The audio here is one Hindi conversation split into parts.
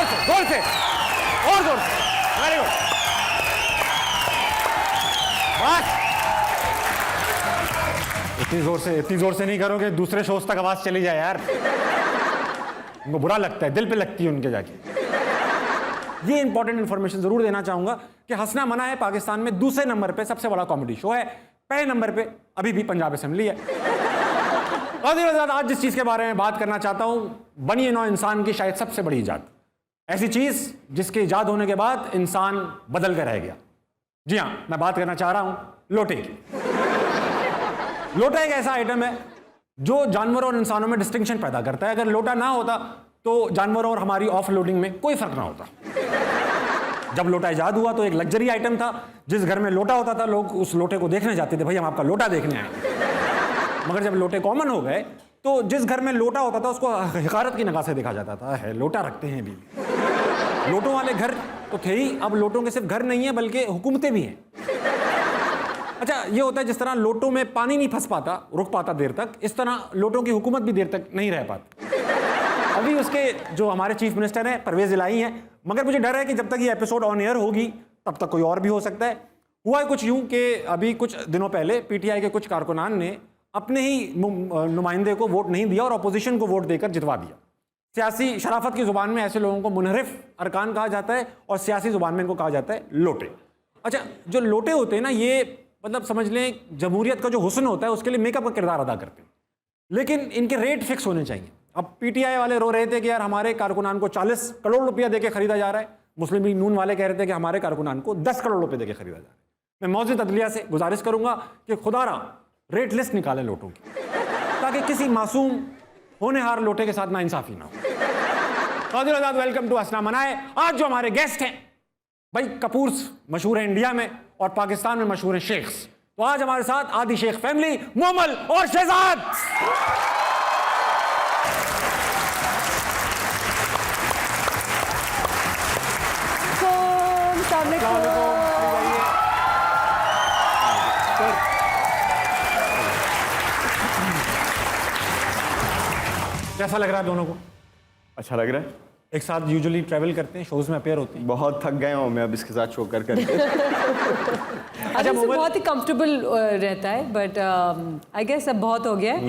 जोर से और जोर से। वेरी गुड, बस। इतनी जोर से नहीं करोगे, दूसरे शोज तक आवाज चली जाए यार, उनको बुरा लगता है, दिल पे लगती है उनके जाके। ये इंपॉर्टेंट इंफॉर्मेशन जरूर देना चाहूंगा कि हंसना मना है पाकिस्तान में दूसरे नंबर पे सबसे बड़ा कॉमेडी शो है, पहले नंबर पे अभी भी पंजाब असेंबली है। आज जिस चीज के बारे में बात करना चाहता हूं, बनी नौ इंसान की शायद सबसे बड़ी इजाद, ऐसी चीज जिसके इजाद होने के बाद इंसान बदल कर रह गया। जी हां, मैं बात करना चाह रहा हूं लोटे की। लोटा एक ऐसा आइटम है जो जानवरों और इंसानों में डिस्टिंक्शन पैदा करता है। अगर लोटा ना होता तो जानवरों और हमारी ऑफ लोडिंग में कोई फर्क ना होता। जब लोटा इजाद हुआ तो एक लग्जरी आइटम था। जिस घर में लोटा होता था लोग उस लोटे को देखने जाते थे, भाई हम आपका लोटा देखने आए। मगर जब लोटे कॉमन हो गए तो जिस घर में लोटा होता था उसको हकारत की निगाह से देखा जाता था, है लोटा रखते हैं अभी। लोटों वाले घर तो थे ही, अब लोटों के सिर्फ घर नहीं है बल्कि हुकूमतें भी हैं। अच्छा, ये होता है जिस तरह लोटों में पानी नहीं फंस पाता, रुक पाता देर तक, इस तरह लोटों की हुकूमत भी देर तक नहीं रह पाती। अभी उसके जो हमारे चीफ मिनिस्टर हैं परवेज इलाही हैं, मगर मुझे डर है कि जब तक ये एपिसोड ऑन एयर होगी तब तक कोई और भी हो सकता है। हुआ है कुछ यूं कि अभी कुछ दिनों पहले पीटीआई के कुछ कारकुनान ने अपने ही नुमाइंदे को वोट नहीं दिया और अपोजिशन को वोट देकर जितवा दिया। सियासी शराफत की जुबान में ऐसे लोगों को मुनहरिफ अरकान कहा जाता है और सियासी जुबान में इनको कहा जाता है लोटे। अच्छा, जो लोटे होते हैं ना, ये मतलब समझ लें जमहूरियत का जो हुस्न होता है उसके लिए मेकअप का किरदार अदा करते हैं, लेकिन इनके रेट फिक्स होने चाहिए। अब पीटीआई वाले रो रहे थे कि यार हमारे कारकुनान को 40 करोड़ रुपया देके खरीदा जा रहा है, मुस्लिम लीग नून वाले कह रहे थे कि हमारे कारकुनान को 10 करोड़ रुपए देके खरीदा जा रहा है। मैं मौजूद अदलिया से गुजारिश करूंगा कि खुदारा रेट लिस्ट निकालें लोटों की, ताकि किसी मासूम होनेहार लोटे के साथ नाइंसाफी ना हो। कादिर आजाद, वेलकम टू हंसना मनाए। आज जो हमारे गेस्ट हैं भाई, कपूर्स मशहूर है इंडिया में और पाकिस्तान में मशहूर है शेख्स। तो आज हमारे साथ आदि शेख फैमिली, मोमल और शहजाद। कैसा लग रहा है दोनों को? अच्छा लग रहा है। एक साथ यूजुअली ट्रैवल करते हैं, शोज में अपेयर होते हैं। बहुत थक गए हूँ मैं अब इसके साथ शो करके। अच्छा, बहुत ही कंफर्टेबल रहता है, बट आई गेस अब बहुत हो गया है।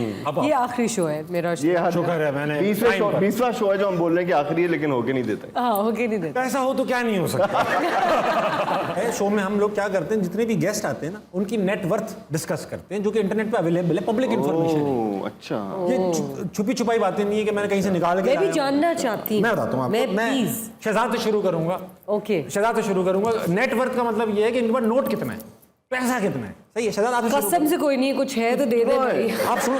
ये आखिरी शो है मेरा। ये शुक्र है मैंने 20वां शो है जो हम बोल रहे हैं कि आखिरी है, लेकिन होके नहीं देता। हाँ, होके नहीं देता। ऐसा हो तो क्या नहीं हो सकता। शो में हम लोग क्या करते हैं, जितने भी गेस्ट आते हैं ना उनकी नेटवर्थ डिस्कस करते हैं, जो कि इंटरनेट पे अवेलेबल है, पब्लिक इंफॉर्मेशन है। अच्छा, ये छुपी छुपाई बातें नहीं है कि मैंने कहीं से निकाल के मैं भी जानना चाहती हूँ। मैं बताता हूँ आपको। मैं शहजाद से शुरू करूंगा। ओके, शहजाद से शुरू करूंगा। नेटवर्थ का मतलब ये है कि इनके पास नोट कितना है, पैसा कितना है। सही है शहजाद, आप कसम से कोई नहीं, कुछ है तो दे दे भाई। आप सुनो।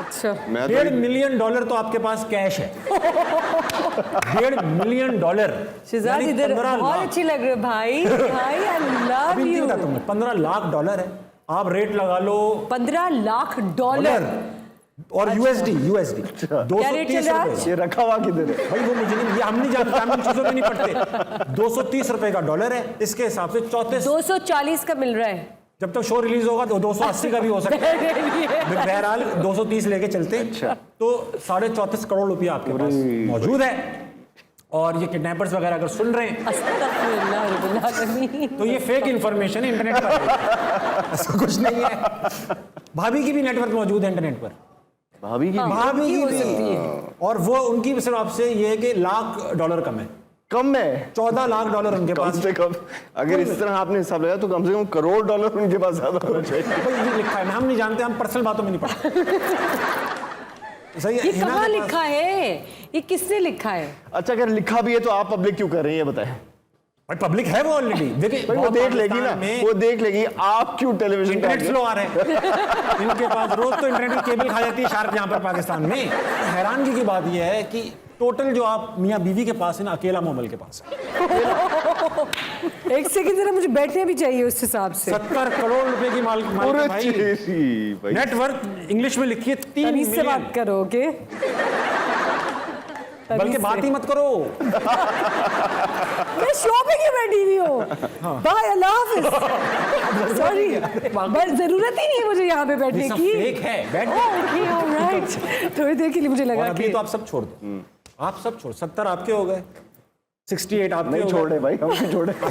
अच्छा, $1.5 मिलियन तो आपके पास कैश है। $1.5 मिलियन। शहजाद इधर बहुत अच्छी लग रही है भाई। भाई आई लव यू। $15 लाख है। आप रेट लगा लो $15 लाख और यूएसडी 230 रुपए। ये रखा हुआ किधर है भाई? वो मुझे नहीं, ये हम नहीं जानते, हम इन चीजों में नहीं पढ़ते। 230 रुपए का डॉलर है, इसके हिसाब से 240 का मिल रहा है। जब तक शो रिलीज होगा तो 280 का भी हो सकता है। बहरहाल 230 लेके चलते हैं। अच्छा। तो 34.5 करोड़ रुपया आपके पास मौजूद है। और ये किडनैपर्स वगैरह अगर सुन रहे हैं तो ये फेक इंफॉर्मेशन है इंटरनेट पर, ऐसा कुछ नहीं है। भाभी की भी नेटवर्क मौजूद है इंटरनेट पर। भाभी की भी और वो उनकी सिर्फ आपसे ये है कि $1 लाख कम है। $14 लाख उनके कम पास से कम अगर इस तरह आपने हिसाब लगाया तो कम से कम $1 करोड़ उनके पास ज्यादा होना चाहिए। भाई ये लिखा है, हम नहीं जानते, हम पर्सनल बातों में नहीं पढ़ते। सही है। ये कहाँ लिखा है? ये किसने लिखा है? अच्छा, अगर लिखा भी है तो आप पब्लिक क्यों कर रही है, बताएं। पब्लिक है वो ऑलरेडी। देखिए वो देख लेगी ना, वो देख लेगी। आप क्यों टेलीविजन इंटरनेट स्लो आ रहे हैं इनके पास? रोज तो इंटरनेट की केबल खा जाती है शार्प यहाँ पर पाकिस्तान में। हैरानगी की बात यह है कि टोटल जो आप मियाँ बीवी के पास है ना, अकेला मोमल के पास है। एक सेकंड जरा, मुझे बैठने भी चाहिए उस हिसाब से। 70 करोड़ रुपए की मालिक भाई। नेटवर्क इंग्लिश में लिखिए 3 मिलियन से बात करो, ओके? बल्कि बात ही मत करो। मैं शो पे क्यों बैठी हुई हूँ? बाय, अल्लाह हाफिज। सॉरी, बस जरूरत ही नहीं है मुझे यहाँ पे बैठने की। फेक है, बैठ ओके, ऑलराइट। थोड़ी देर के लिए मुझे लगा कि तो आप सब छोड़ दो, आप सब छोड़। 70 आपके हो गए, 68 आपके नहीं हो छोड़े भाई, हम नहीं छोड़े। गए।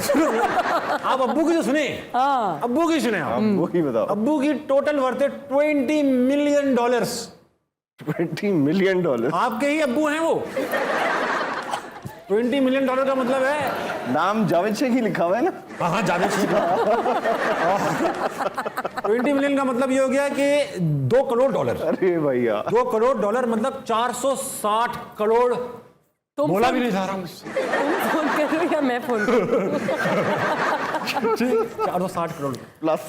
आप अब्बू की जो सुने, हाँ अब्बू की सुने आप। वो ही बताओ। अब्बू की टोटल वर्थ है $20 मिलियन। $20 मिलियन। आपके ही अब्बू हैं वो। $20 मिलियन का मतलब है, नाम जावेद शेख ही लिखा हुआ है ना। हाँ जावेद शेख। 20 मिलियन का मतलब ये हो गया कि $2 करोड़। अरे भैया, $2 करोड़ मतलब 460 करोड़। तुम बोला फोन- भी नहीं था रहा तुम फोन करो या मैं फोन करूं? 460 करोड़। प्लस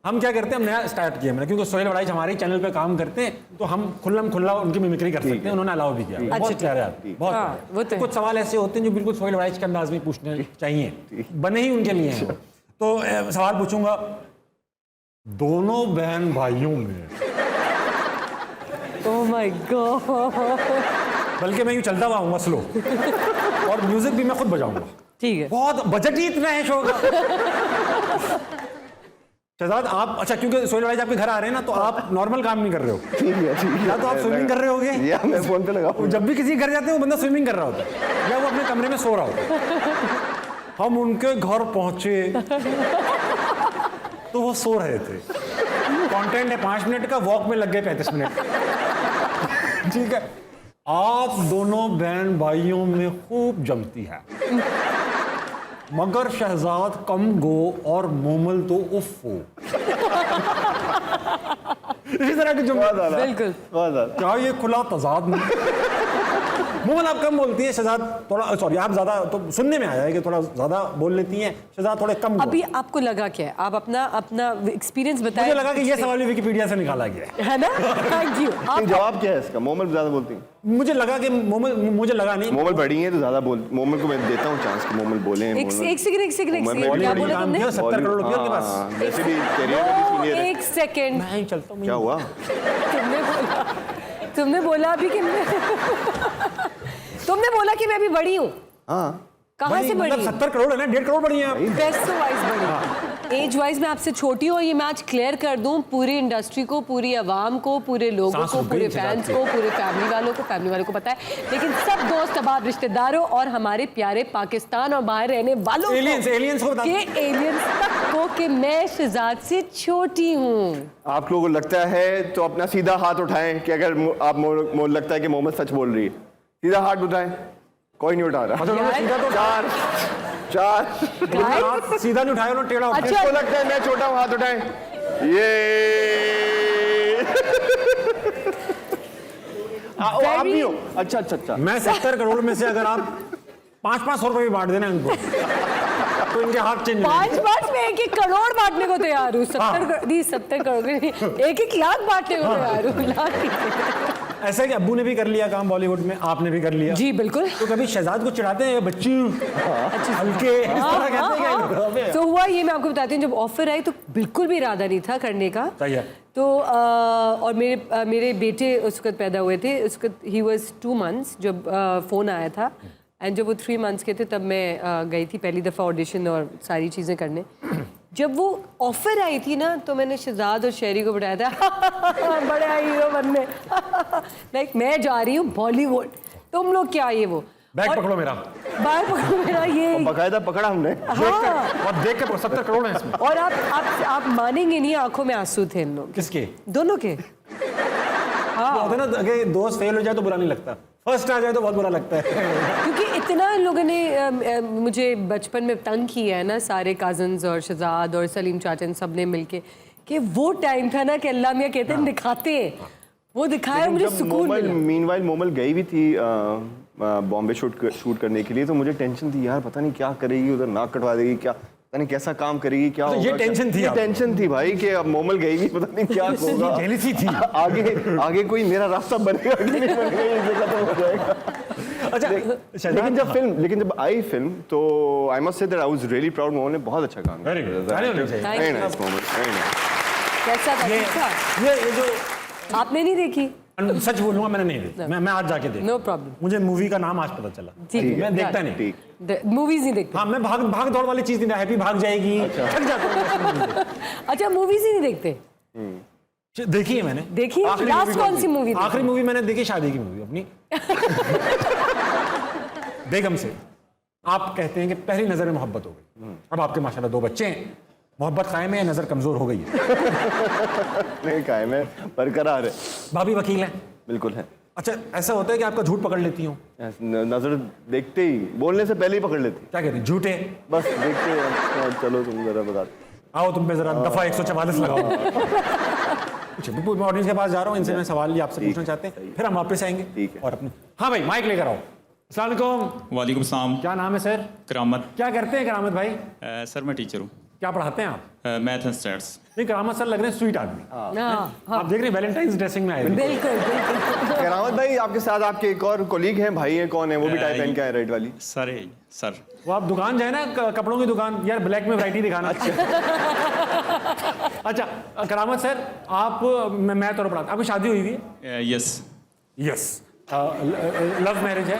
हम क्या करते हैं, हम नया स्टार्ट किया मैंने, क्योंकि सोहेल वड़ाइच हमारे चैनल पे काम करते हैं, तो हम खुल्ला उनकी मिमिक्री कर सकते हैं। उन्होंने अलाउ भी किया। बहुत अच्छा, प्यारे आदमी, बहुत हाँ, प्यारे। वो तो है। कुछ सवाल ऐसे होते हैं जो बिल्कुल सोहेल वड़ाइच के अंदाज में पूछने चाहिए, बने ही उनके लिए हैं वो। तो सवाल पूछूंगा, दोनों बहन भाइयों में, ओह माय गॉड। बल्कि मैं यूं चलता हुआ आऊंगा स्लो, और म्यूजिक भी मैं खुद बजाऊंगा। ठीक है। बहुत बजट ही इतना है शो का। शहजाद आप, अच्छा क्योंकि सोहेल वड़ाइच आपके घर आ रहे हैं ना, तो आप नॉर्मल काम नहीं कर रहे हो, ठीक है। या तो आप स्विमिंग कर रहे होगे, या मैं फोन पे लगा। वो जब भी किसी के घर जाते हैं वो बंदा स्विमिंग कर रहा होता है, या वो अपने कमरे में सो रहा होता है। हम उनके घर पहुंचे तो वो सो रहे थे। कंटेंट है 5 मिनट का, वॉक में लग गए 35 मिनट। ठीक है, आप दोनों बहन भाइयों में खूब जमती है, मगर शहजाद कम गो और मोमल तो उफ हो। इसी तरह के जुमले। बिल्कुल। बहुत ज्यादा। क्या ये खुला तजाद नहीं? मोमल आप कम बोलती है, शहजाद थोड़ा, सॉरी आप ज्यादा, तो सुनने में आया है कि थोड़ा ज्यादा बोल लेती हैं, शहजाद थोड़े कम अभी आपको लगा क्या है? आप अपना एक्सपीरियंस बताएं। मुझे लगा कि ये सवाल भी विकिपीडिया से निकाला गया है। है ना? Thank you. लेकिन जवाब क्या है इसका? मोमल ज्यादा बोलती है। मुझे लगा कि मोमल, मुझे लगा नहीं, मोमल बड़ी है तो ज्यादा बोल, मोमल को मैं देता हूँ चांस कि मोमल बोले। एक सेकंड मोमल क्या बड़ी बोला काम तुमने? किया, 70 करोड़ रुपए के पास। हाँ, वैसे भी करियर में भी सीनियर है। एक सेकंड। मैं ही चलता हूँ। क्या हुआ? तुमने बोला अभी कि तुमने बोला कि मैं अभी बड़ी हूँ। हाँ, कहाँ से बड़ी? मतलब 70 करोड़ है ना, 1.5 करोड़ बड़ी हैं आप। पैसों वाइज बड़ी, एज वाइज मैं आपसे छोटी हूँ। ये मैं आज क्लियर कर दूं पूरी इंडस्ट्री को, पूरी आवाम को, पूरे लोगों सांस को, रुक गई पूरे शहजाद फैंस की। को, पूरे फैमिली वालों को पता है। लेकिन सब दोस्त अहबाब रिश्तेदारों और हमारे प्यारे पाकिस्तान और बाहर रहने वालों एलियंस को बता दो। के एलियंस तक को कि मैं शहजाद से छोटी हूँ। आप लोगों को लगता है तो अपना सीधा हाथ उठाएं कि अगर आप लगता है कि मोहम्मद सच बोल रही है, सीधा हाथ उठाएं। कोई नहीं उठा रहा। मतलब सीधा तो, 4 आप सीधा नहीं उठाए, उन्होंने टेढ़ा उठाया। अच्छा। किसको लगता है मैं छोटा हूँ? हाथ उठाएं। ये आप भी हो? अच्छा। मैं 70 करोड़ में से अगर आप 500 रुपए भी बांट देना इनको, तो इनके हाथ चेंज हो जाएंगे। 5 में 1 करोड़ बांटने को तैयार हूँ। 70 करोड़ 1 लाख बांटने को तैयार हूँ। लाख। ऐसा है कि अब्बू ने भी कर लिया काम बॉलीवुड में, आपने भी कर लिया। जी बिल्कुल। तो कभी शहजाद को चिढ़ाते हैं बच्ची हल्के इस तरह कहते हैं क्या? तो हुआ ये, मैं आपको बताती हूँ, जब ऑफर आई तो बिल्कुल भी इरादा नहीं था करने का। सही है। तो और मेरे बेटे उस वक्त पैदा हुए थे, उस वक्त ही वाज 2 months जब फ़ोन आया था। एंड जब वो 3 months के थे तब मैं गई थी पहली दफ़ा ऑडिशन और सारी चीज़ें करने। जब वो ऑफर आई थी ना तो मैंने शहजाद और शेरी को बताया था बड़ा हीरो बनने। लाइक मैं जा रही हूँ बॉलीवुड, तुम लोग क्या ये वो बैग और- पकड़ो मेरा। बैग पकड़ो मेरा ये। बकायदा पकड़ा हमने। हाँ। और देख के 70 करोड़ है इसमें। और आप मानेंगे नहीं, आंखों में आंसू थे इन लोग किसके? दोनों के। हाँ, होता है ना, अगर दोस्त फेल हो जाए तो बुरा नहीं लगता, फर्स्ट आ जाए तो बहुत बुरा लगता है। क्योंकि इतना इन लोगों ने मुझे बचपन में तंग किया है ना, सारे कजन्स और शहजाद और सलीम चाचा सब ने मिलके, कि वो टाइम था ना कि अल्लाह मियाँ कहते हैं दिखाते हैं, वो दिखाया, मुझे सुकून मिला। मीनवाइल मोमल गई भी थी बॉम्बे शूट करने के लिए, तो मुझे टेंशन थी यार, पता नहीं क्या करेगी उधर, नाक कटवा देगी क्या, पता नहीं कैसा काम करेगी क्या तो होगा। ये टेंशन थी ये आपको? टेंशन थी भाई कि अब मोमल गई भी, पता नहीं क्या होगा। जेलसी थी। आगे कोई मेरा रास्ता बनेगा कि नहीं बनेगा, ये खत्म हो जाएगा। अच्छा, लेकिन जब आई फिल्म तो I must say that I was really proud. Momal ने बहुत अच्छा काम किया। Very good. ताली होनी चाहिए। Very nice, Momal, very nice. कैसा था? ये ठीक था? ये जो आपने नहीं देखी? सच बोलूंगा मैंने नहीं देखी, मैं आज जाके देखा। No problem. मुझे मूवी का नाम आज पता चला। ठीक है। मैं देखता नहीं। ठीक। मूवीज नहीं देखते? हाँ, मैं भाग दौड़ वाली चीज नहीं, हैप्पी भाग जाएगी थक जाता हूँ। अच्छा, मूवीज ही नहीं देखते? देखी है मैंने। देखी? आखिरी लास्ट movie कौन सी मूवी? आखिरी मूवी मैंने देखी शादी की मूवी अपनी बेगम से। आप कहते हैं कि पहली नजर में मोहब्बत हो गई, अब आपके माशाल्लाह 2 बच्चे हैं, मोहब्बत कायम है या नजर कमजोर हो गई है? नहीं, कायम है, बरकरार है। भाभी वकील हैं? बिल्कुल है। अच्छा, ऐसा होता है कि आपका झूठ पकड़ लेती हूँ? नजर देखते ही, बोलने से पहले ही पकड़ लेती। क्या कहते हैं, झूठे? बस देखते हैं, अच्छा, चलो तुम जरा बता। आओ तुम पे जरा दफा 144 लगाओ। कुछ मैं ऑडियंस के पास जा रहा हूँ, इनसे मैं सवाल ये आपसे पूछना चाहते हैं, फिर हम वापस आएंगे। ठीक है। और अपने, हाँ भाई माइक लेकर आओ। अस्सलाम वालेकुम। वालेकुम सलाम। क्या नाम है सर? करामत। क्या करते हैं करामत भाई? सर मैं टीचर हूँ। क्या पढ़ाते हैं आप? Math and stats. नहीं, करामत सर लग रहे हैं स्वीट आदमी। आप देख रहे हैं वैलेंटाइंस ड्रेसिंग में आए हैं। बिल्कुल बिल्कुल। करामत भाई, आपके साथ आपके एक और कोलीग हैं, भाई हैं, कौन है वो? भी टाई पहन के आए, राइट वाली। सर है सर। वो आप दुकान जाए ना, कपड़ों की दुकान, यार ब्लैक में वैरायटी दिखाना। अच्छा करामत सर, आप मैथ और पढ़ाते, आपकी शादी हुई हुई है? यस। यस। लव मैरिज है?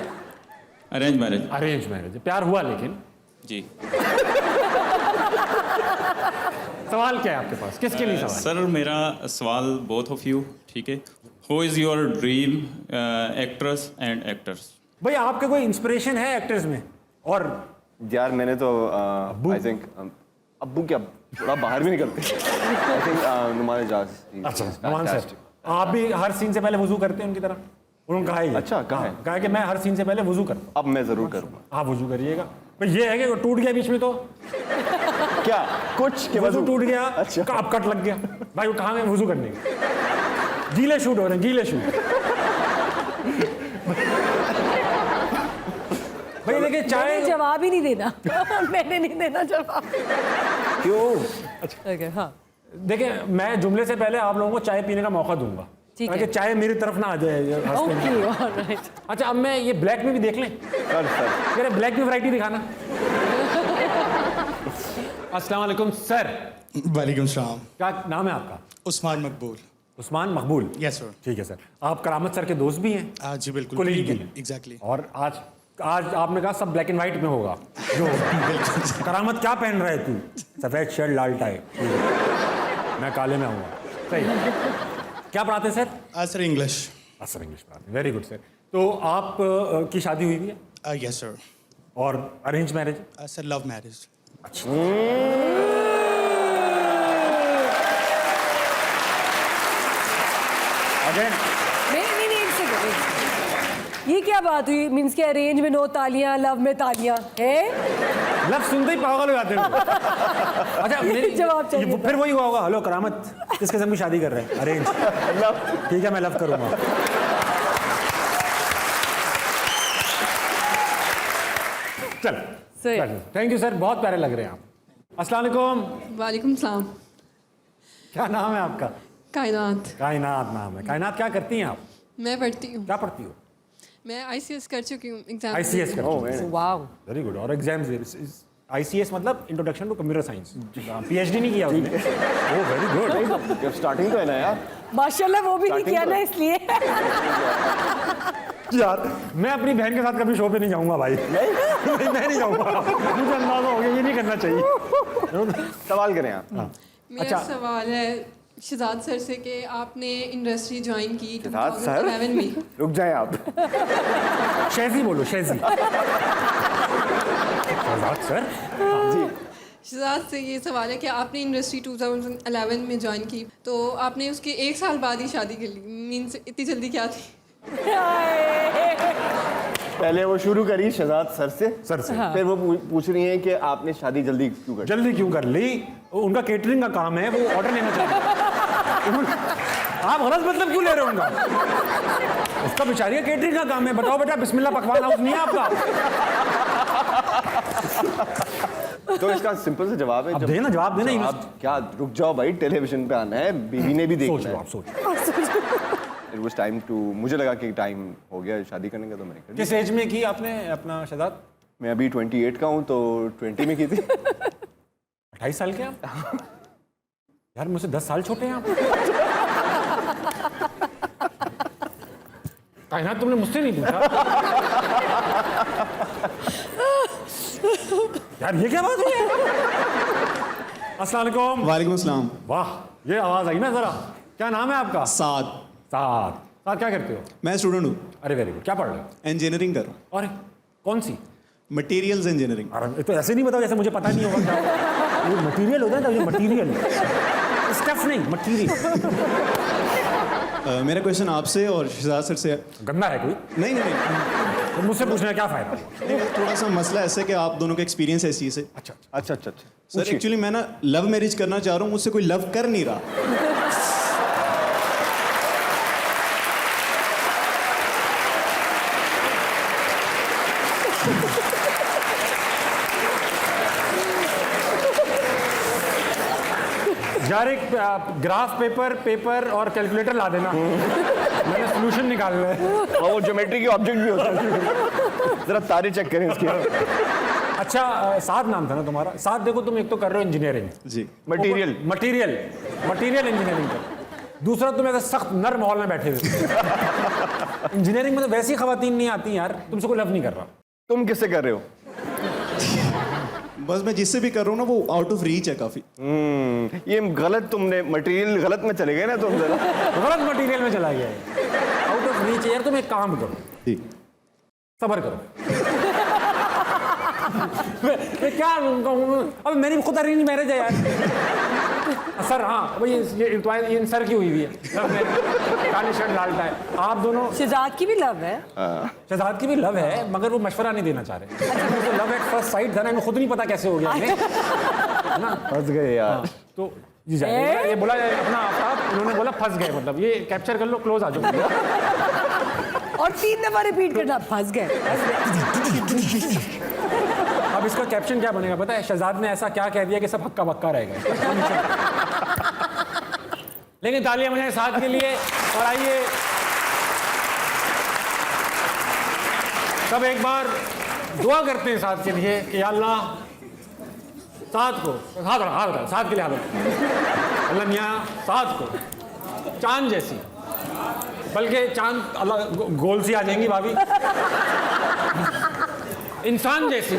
Arrange marriage. अरेंज मैरिज है। प्यार हुआ लेकिन? जी। सवाल क्या है आपके पास, किसके लिए सवाल? सर मेरा सवाल बोथ ऑफ यू, ठीक है। Who is your dream actress and actors? भाई आपके कोई इंस्पिरेशन है एक्टर्स में? और यार मैंने तो आई थिंक अब्बू क्या थोड़ा बाहर भी निकलते। I think Numan Ejaz. अच्छा नुमान सर, आप भी हर सीन से पहले वजू करते हैं उनकी तरह? उन्होंने कहा है। अच्छा, कहा है? कहा कि मैं हर सीन से पहले वजू करता हूँ। अब मैं जरूर करूँगा। आप वजू करिएगा। भाई ये है कि वो टूट गया बीच में तो क्या कुछ के वजू टूट गया, अच्छा। आप कट लग गया, भाई वो कहाँ में वजू करने के? गीले शूट हो रहे हैं, गीले शूट। भाई देखिए चाय जवाब ही नहीं देना। मैंने नहीं देना जवाब। क्यों? ओके हाँ। देखिए मैं जुमले से पहले आप लोगों को चाय पीने का मौका दूंगा, ठीक है। ताकि चाय मेरी तरफ ना आ जाए। Okay alright. अच्छा अब मैं ये ब्लैक में भी देख लें? सर मेरे ब्लैक में वैरायटी दिखाना। अस्सलाम वालेकुम सर। वालेकुम सलाम। क्या नाम है आपका? उस्मान मकबूल। उस्मान मकबूल। Yes sir. ठीक है सर। आप करामत सर के दोस्त भी हैं? जी बिल्कुल। Colleague भी। एग्जैक्टली। और आज आज आपने कहा सब ब्लैक एंड व्हाइट में होगा जो होगा। करामत क्या पहन रहा है तू? सफेद शर्ट लाल टाई। मैं काले में आऊँगा। सही। क्या पढ़ाते हैं sir? Sir English. Sir English पढ़ाते हैं, वेरी गुड सर। तो आप की शादी हुई है? Yes sir. और arrange marriage? Sir love marriage. Again नहीं एक सेकंड। ये क्या बात हुई? मीन्स के अरेंज में 9 तालियां, लव में तालियां है? लव सुनते ही पागल हो जाते हैं। अच्छा जवाब चाहिए था। फिर वही हुआ होगा, हेलो करामत किस किस्म की शादी कर रहे हैं? अरेंज। ठीक है मैं लव करूंगा। चल सही। थैंक यू सर, बहुत प्यारे लग रहे हैं आप। अस्सलाम वालेकुम। वालेकुम सलाम। क्या नाम है आपका? कायनात। कायनात नाम है। कायनात क्या करती हैं आप? मैं पढ़ती हूँ। क्या पढ़ती हो? मैं आईसीएस कर चुकी हूँ एग्जाम। आईसीएस करती हो? वाओ। Very good. और एग्जाम्स आईसीएस मतलब introduction to computer science. PhD नहीं किया उसने। Oh very good. जब स्टार्टिंग तो है ना यार। माशाल्लाह वो भी नहीं किया ना इसलिए। यार मैं अपनी बहन के साथ कभी शो पे नहीं जाऊंगा भाई। नहीं मैं नहीं जाऊंगा, मुझे अंदाजा हो गया ये नहीं करना चाहिए। सवाल करें आप। मेरा सवाल है शहजाद सर से कि आपने इंडस्ट्री ज्वाइन की शहजाद सर? 2011 में। रुक जाए आप। शेजी बोलो, शेजी। शहजाद सर। जी शहजाद से ये सवाल है कि आपने इंडस्ट्री 2011 में ज्वाइन की, तो आपने उसके 1 साल बाद ही शादी कर ली। मीन्स इतनी जल्दी क्या थी? पहले वो शुरू करी शहजाद सर से। सर से। फिर वो पूछ रही हैं कि आपने शादी जल्दी क्यों कर? जल्दी क्यों कर ली? उनका केटरिंग का काम है, वो ऑर्डर लेना चाहिए। आप गलत मतलब क्यों ले रहे हो उनका? उसका बेचारी का केटरिंग का काम है। बताओ बेटा, बिस्मिल्लाह पकवान हाउस नहीं है आपका? तो इसका सिंपल सा जवाब है। अब देना, जवाब देना। आप क्या, रुक जाओ भाई, टेलीविजन पे आना है, बीवी ने भी देखना है। आप सोचो। It was time to, मुझे लगा कि टाइम हो गया शादी करने का, तो मैंने कर ली। किस एज में की आपने अपना शहजाद? मैं अभी 28 का हूँ, तो 20 में की थी। 28 साल के आप? यार मुझसे 10 साल छोटे हैं आप। कायनात तुमने मुझसे नहीं पूछा। यार ये क्या बात हुई है? अस्सलाम वालेकुम। वालेकुम सलाम। वाह ये आवाज आई ना जरा। क्या नाम है आपका? साद। साद। साद क्या करते हो? मैं स्टूडेंट हूँ। अरे वेरी गुड। क्या पढ़ रहे हो? इंजीनियरिंग कर रहा हूँ। अरे कौन सी? Materials engineering. अरे तो ऐसे नहीं बताओ जैसे मुझे पता नहीं होगा क्या होगा। ये मटेरियल होता है ना, ये मटेरियल, स्टफ नहीं, मटेरियल। मेरा क्वेश्चन आपसे और शहजाद सर से। गंदा है कोई? नहीं नहीं नहीं, तो मुझसे पूछने का क्या फायदा? नहीं, थोड़ा सा मसला ऐसा है कि आप दोनों का एक्सपीरियंस है इस चीज़ से। अच्छा अच्छा अच्छा। सर एक्चुअली मैं ना लव मैरिज करना चाह रहा हूँ, मुझसे कोई लव कर नहीं रहा। यार एक ग्राफ पेपर और कैलकुलेटर ला देना, मैंने सोल्यूशन निकालना है। और वो ज्योमेट्री के ऑब्जेक्ट भी होते हैं, जरा तारे चेक करें इसके। अच्छा साथ नाम था ना तुम्हारा? साथ देखो तुम एक तो कर रहे हो इंजीनियरिंग, जी। मटेरियल इंजीनियरिंग कर, दूसरा तुम ऐसे सख्त नर माहौल में बैठे हुए। इंजीनियरिंग में तो वैसी खवातीन नहीं आती यार, तुमसे कोई लव नहीं कर रहा। तुम किससे कर रहे हो? बस मैं जिससे भी कर रहा हूँ ना वो आउट ऑफ रीच है काफ़ी। ये गलत, तुमने मटेरियल गलत में चले गए ना तुम जरा। गलत मटेरियल में चला गया है, आउट ऑफ रीच। यार तुम एक काम करो, जी। सबर करो। मैं क्या कहूँ, अब मेरी खुद अरेंज मैरिज है यार। सर हाँ भाई, ये सर की हुई है, काली शर्ट लाल टाई। आप दोनों, शहजाद की भी लव है। शहजाद की भी लव है, मगर वो मशवरा नहीं देना चाह रहे। तो लव एट फर्स्ट साइट था ना, इनको खुद नहीं पता कैसे हो गया हमें, है ना? फंस गए यार। तो जी जाइए, ये बोला जाए अपना आप, उन्होंने बोला फंस गए, मतलब ये कैप्चर कर लो, क्लोज आ जाओ। और 3 दफा रिपीट करना, फंस गए। अब इसका कैप्शन क्या बनेगा पता है? शहजाद ने ऐसा क्या कह दिया कि सब हक्का बक्का रह गए। लेकिन तालियां बजाएं साथ के लिए। और आइए सब एक बार दुआ करते हैं साथ के लिए कि या अल्लाह साथ को, हाथ साथ के लिए हाथ, अल्लाह मियाँ साथ को चांद जैसी, बल्कि चांद अल्लाह गोल सी आ जाएंगी भाभी, इंसान जैसी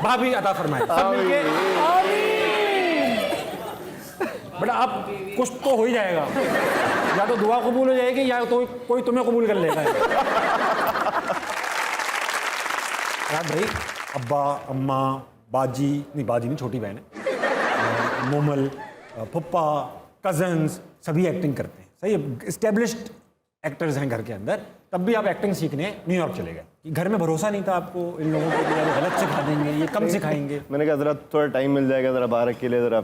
भाभी अता फरमाए सब मिलके। बेटा अब कुछ तो हो ही जाएगा, या तो दुआ कबूल हो जाएगी या तो कोई तुम्हें कबूल कर लेगा। यार भाई अब्बा अम्मा बाजी नहीं, छोटी बहन है, मोमल, पप्पा, कजन्स सभी एक्टिंग करते हैं। सही है, इस्टेब्लिश्ड एक्टर्स हैं घर के अंदर, तब भी आप एक्टिंग सीखने न्यूयॉर्क चले गए। घर में भरोसा नहीं था आपको इन लोगों को, गलत सिखा देंगे, ये कम सिखाएंगे। मैंने कहा जरा थोड़ा टाइम मिल जाएगा, जरा बाहर अकेले, जरा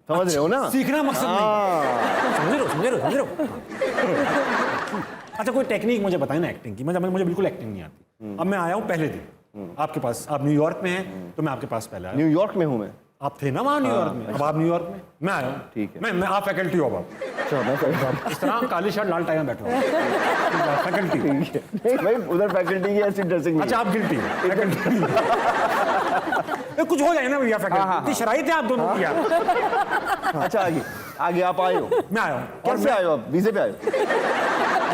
समझ रहे हो ना? सीखना मकसद नहीं, समझ रहे हो। अच्छा कोई टेक्निक मुझे बताए ना एक्टिंग की, मुझे बिल्कुल एक्टिंग नहीं आती। अब मैं आया हूँ पहले दिन आपके पास, आप न्यूयॉर्क में हैं तो मैं आपके पास पहले आया। न्यूयॉर्क में हूँ मैं। आप थे ना वहाँ न्यूयॉर्क में, अब आप न्यूयॉर्क में, मैं आया हूँ। ठीक है। मैं आप फैकल्टी हो, अब अच्छा मैं इस तरह काली शर्ट लाल टाई में बैठा हूँ, फैकल्टी। नहीं भाई, उधर फैकल्टी की ऐसी ड्रेसिंग। अच्छा आप गिल्टी फैकल्टी। कुछ हो जाए ना भैया, फैकल्टी इतनी शरारत है आप दोनों की यार। अच्छा आगे आप आए हो? मैं आया हूँ। कैसे आए हो आप? वीजे पे आए हो?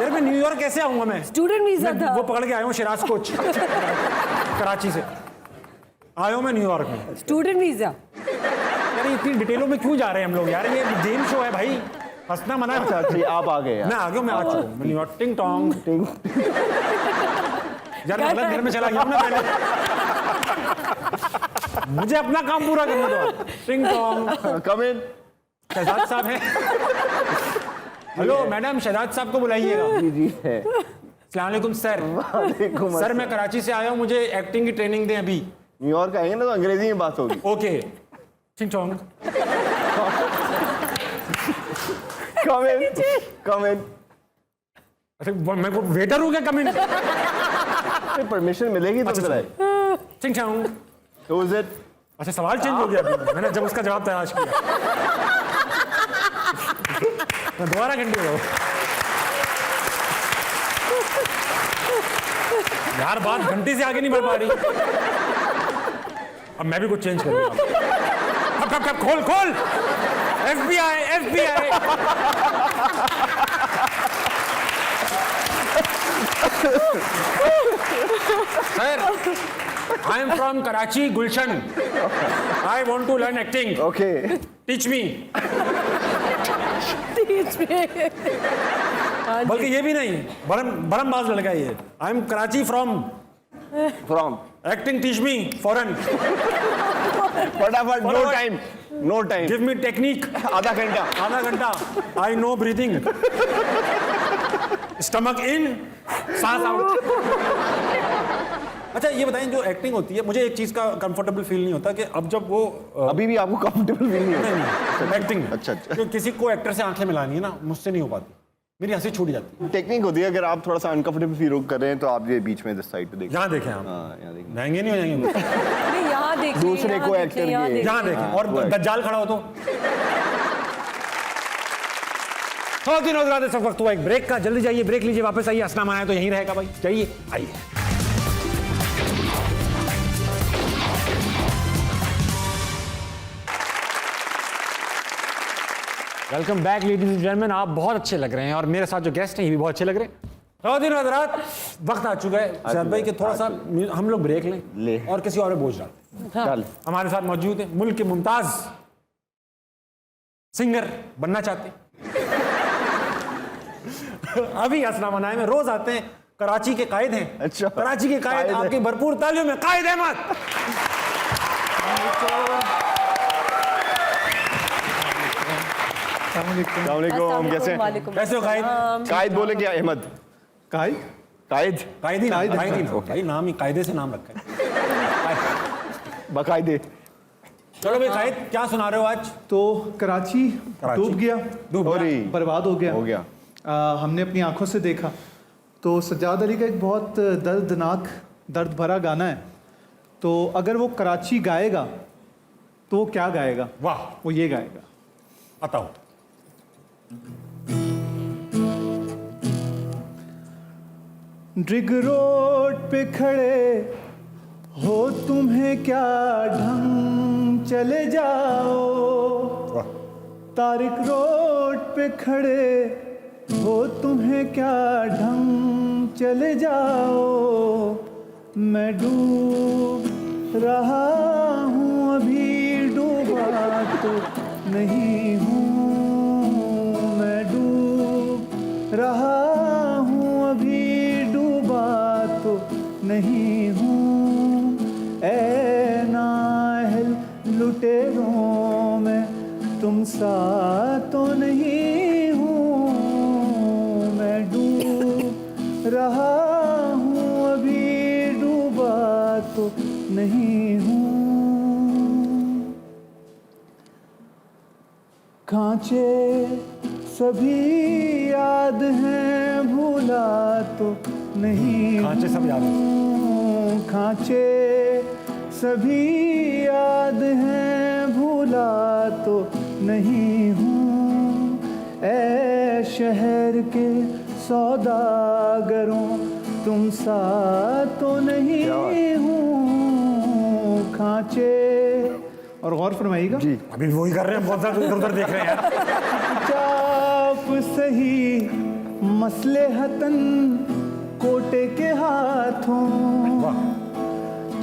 यार मैं न्यूयॉर्क कैसे आऊँगा? मैं स्टूडेंट वीजा था, वो पकड़ के आया हूँ शिराज कोच, कराची से आया हूँ मैं न्यूयॉर्क में। Student visa. यार इतनी डिटेलों में क्यों जा रहे हैं हम लोग यार, ये गेम शो है भाई, हंसना मना है। अच्छा आप आ गए यार। मैं आ गया, मैं आ चुका हूँ न्यूयॉर्क। टिंग टोंग यार, मैं गलत घर में चला गया ना पहले, मुझे अपना काम पूरा करने दो। टिंग टोंग, कम इन। शहजाद साहब हैं? हेलो मैडम, शहजाद साहब को बुलाइएगा। जी है। अस्सलाम वालेकुम सर। वालेकुम सर मैं कराची से आया हूँ, मुझे एक्टिंग की ट्रेनिंग दें अभी। न्यूयॉर्क आएंगे ना तो अंग्रेजी में बात होगी। ओके टिंग टोंग। कम इन। अच्छा मैं को वेटर हूँ क्या? कम इन। परमिशन मिलेगी तो फिर आए। टिंग टोंग। Who is it? अच्छा सवाल चेंज हो गया अभी, मैंने जब उसका जवाब तलाश किया। मैं दोबारा घंटे हो यार, बात घंटे से आगे नहीं बढ़ पा रही। अब मैं भी कुछ चेंज कर दूंगा। अब खोल FBI। Sir I am from Karachi, Gulshan. I want to learn acting. Okay. Teach me. बल्कि ये भी नहीं, बरमबाज लड़का ये। I am Karachi from from acting teach me फॉरन, फटाफट, no Forward. Time, no time, give me technique, आधा घंटा। आधा घंटा। I know breathing, stomach in, सांस आउट। अच्छा ये बताएं, जो एक्टिंग होती है, मुझे एक चीज का कंफर्टेबल फील नहीं होता कि अब जब वो अभी भी आपको कंफर्टेबल फील नहीं होता? नहीं एक्टिंग अच्छा, अच्छा। तो किसी को एक्टर से आंखें मिलानी है ना, मुझसे नहीं हो पाती, मेरी हंसी छूट जाती है। टेक्निक होती है, अगर आप थोड़ा सा अनकंफर्टेबल फील कर रहे हैं तो आप ये बीच में दिस साइड पे देखिए। यहाँ देखें आप, हाँ, यहाँ देखिए। महंगे नहीं हो जाएंगे नहीं यहाँ देखिए, दूसरे यहाँ को देखिए, actor यहाँ के- देखिए। यहाँ देखें, और वो है। दज्जाल खड़ा हो तो। तो तीनों हजरात, इस वक्त हुआ एक ब्रेक का, जल्दी जाइए ब्रेक लीजिए, वापस आइए। हंसना मना है तो यहीं रहेगा भाई, जाइए आइए। Welcome back ladies and gentleman, आप बहुत अच्छे लग रहे हैं और मेरे साथ जो गेस्ट हैं ये भी बहुत अच्छे लग रहे हैं। खवातीन और हज़रात, वक्त आ चुका है शायद भाई कि थोड़ा सा हम लोग ब्रेक लें और किसी और पे बोझ डालें। चल, हमारे साथ मौजूद है मुल्क के मुमताज सिंगर बनना चाहते हैं। अभी हंसना मनाए में रोज आते हैं, कराची के कायद हैं। अच्छा। कराची के कायद, कायद हैं। आपकी भरपूर तालियों में कायद अहमद। अस्सलामुअलैकुम, कैसे हैं? वालेकुम कैसे हो कायद? अस्सलाम। कायद बोले क्या? अहमद कायद कायद, कायदी कायद, कायदी नाम, भाई नाम ही कायदे से नाम रखा है। बाकायदे। चलो भाई कायद, क्या सुना रहे हो आज? तो कराची डूब गया, अरे, बर्बाद हो गया। हो गया। हमने अपनी आंखों से देखा। तो सज्जाद अली का एक बहुत दर्दनाक, दर्द भरा गाना है। तो अगर वो कराची गाएगा तो वो क्या गाएगा? वाह, वो ये गाएगा। बताओ। ड्रिग रोड पे खड़े हो, तुम्हें क्या ढंग, चले जाओ। तारिक रोड पे खड़े हो, तुम्हें क्या ढंग, चले जाओ। मैं डूब रहा हूँ, अभी डूबा तो नहीं हूँ। मैं डूब रहा हूँ, अभी डूबा तो नहीं हूँ। ऐ नाअहल लुटेरों में तुम सा तो नहीं हूँ। मैं डूब रहा हूँ, अभी डूबा तो नहीं हूँ। खांचे सभी याद हैं, भूला तो नहीं खांचे सब याद हैं। हूँ। खांचे सभी याद हैं, भूला तो नहीं हूँ। ऐ शहर के सौदागरों, तुम सा तो नहीं हूँ। खांचे, और गौर फरमाइएगा जी, अभी वही कर रहे हैं, बहुत ज्यादा इधर-उधर देख रहे हैं यार। चाप सही मसलेहतन कोटे के हाथों,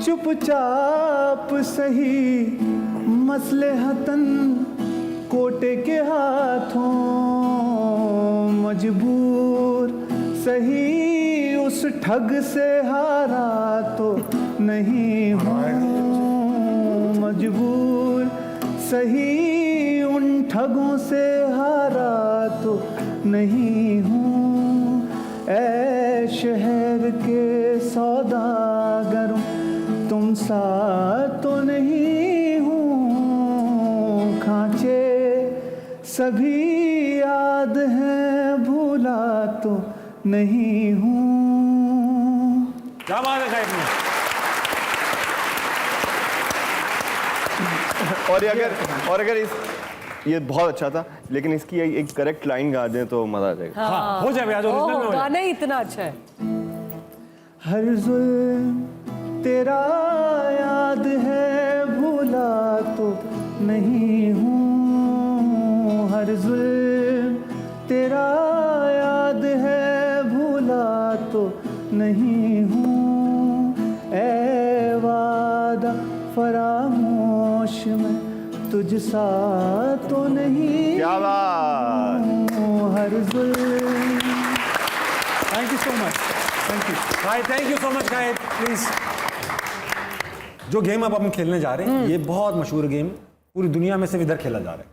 चुपचाप सही मसलेहतन कोटे के हाथों। मजबूर सही उस ठग से हारा तो नहीं हूँ। मजबूर सही उन ठगों से हारा तो नहीं हूँ। ऐ शहर के सौदागरों, तुम सा तो नहीं हूँ। खांचे सभी याद हैं, भूला तो नहीं हूँ। क्या बात है कायद में? और अगर इस, ये बहुत अच्छा था, लेकिन इसकी एक करेक्ट लाइन गा दें तो मजा आ जाएगा। हाँ, हो जाए आज ओरिजिनल में हो जाए। गाना ही इतना अच्छा है। हर जुल्म तेरा याद है, भूला तो नहीं हूँ। हर जुल्म तेरा याद है, भूला तो नहीं हूँ। ऐ वादा फरामोश में तुझ सा तो नहीं क्या बात। हूँ। हर जुल्म, thank you so much. Thank you. Guys thank you so much guys, please. जो गेम अब हम खेलने जा रहे हैं ये बहुत मशहूर गेम, पूरी दुनिया में सिर्फ इधर खेला जा रहा है,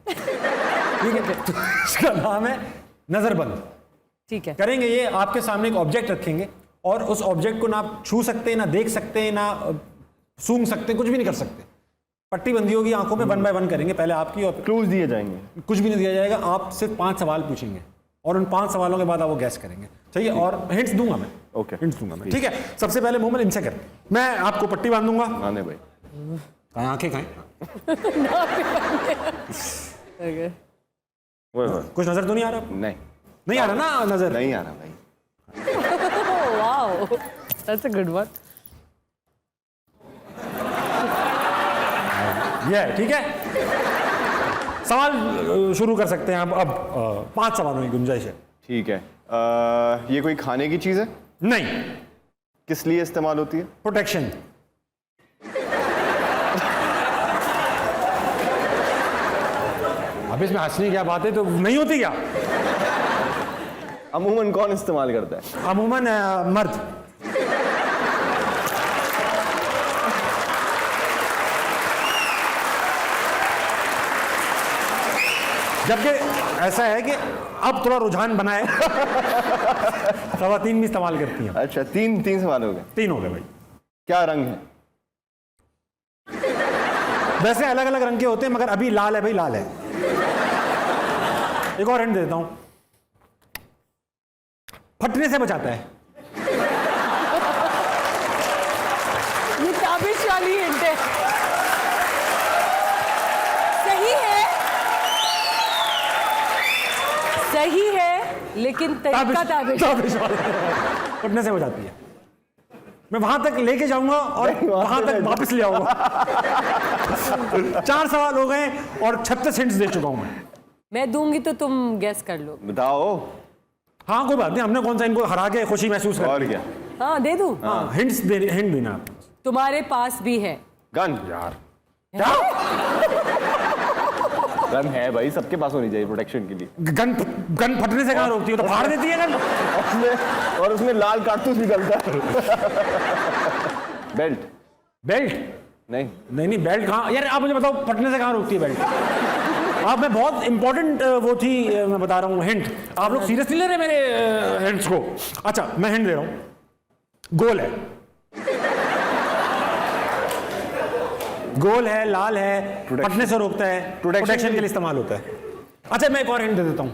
ठीक है? तो इसका नाम है नजरबंद। ठीक है। करेंगे ये, आपके सामने एक ऑब्जेक्ट रखेंगे और उस ऑब्जेक्ट को ना आप छू सकते हैं, ना देख सकते हैं, ना सूंघ सकते हैं, कुछ भी नहीं कर सकते। पट्टी बंदी होगी आंखों पे, 1 बाय 1 करेंगे, पहले आपकी और क्लूज दिए जाएंगे। कुछ भी नहीं दिया जाएगा। आप सिर्फ 5 सवाल पूछेंगे और उन 5 सवालों के बाद आप वो गैस करेंगे, चाहिए? और हिंट्स दूंगा मैं। ओके। हिंट्स दूंगा मैं, ठीक है? सबसे पहले मुंह में इनसे कर, मैं आपको पट्टी बांधूंगा। आने भाई। कहाँ आंखें खाएं? Okay. कुछ नजर तो नहीं आ रहा? नहीं, नहीं आ रहा ना नजर? नहीं आ रहा भाई। Oh, wow. That's a good one. ये है, ठीक है? सवाल शुरू कर सकते हैं अब 5 सवालों की गुंजाइश है। ठीक है। ये कोई खाने की चीज़ है? नहीं। किस लिए इस्तेमाल होती है? प्रोटेक्शन। अब इसमें हंसने की क्या बात है, तो नहीं होती क्या? अमूमन कौन इस्तेमाल करता है? अमूमन मर्द। जबकि ऐसा है कि अब थोड़ा रुझान बना है। खवातीन भी इस्तेमाल करती हैं। अच्छा, तीन सवाल हो गए। 3 हो गए भाई। क्या रंग है? वैसे अलग अलग रंग के होते हैं, मगर अभी लाल है भाई, लाल है। एक और हिंट देता हूं, फटने से बचाता है। ये ताबिश वाली हिंट है। सही है, सही है, लेकिन तरीका ताबिश फटने से बचाती है। मैं वहां तक लेके जाऊंगा और वहां तक वापस ले आऊंगा। 4 सवाल हो गए और 36 हिंट्स दे चुका हूं मैं दूंगी तो तुम गैस कर लो। बताओ। हाँ कोई बात नहीं, हमने कौन सा इनको हरा के खुशी महसूस कर। और क्या? हाँ दे दूं। हाँ हिंट देना आप। तुम्हारे पास भी है। गन। यार क्या? गन है भाई, सबके पास होनी चाहिए प्रोटेक्शन के लिए। गन फटने से कहाँ रोकती है? तो फाड़ देती है गन। और उसमें लाल कारतूस निकलता है। बेल्ट। बेल्ट? नहीं बेल्ट कहाँ यार, आप मुझे बताओ फटने से कहाँ रोकती है बेल्ट? आप मैं बहुत इंपॉर्टेंट वो थी, मैं बता रहा हूँ हिंट। आप लोग सीरियस नहीं ले रहे मेरे हिंट्स को। अच्छा मैं हिंट दे रहा हूँ, गोल है, गोल है, लाल है, फटने से रोकता है, प्रोटेक्शन के लिए इस्तेमाल होता है। अच्छा मैं एक और हिंट दे देता हूँ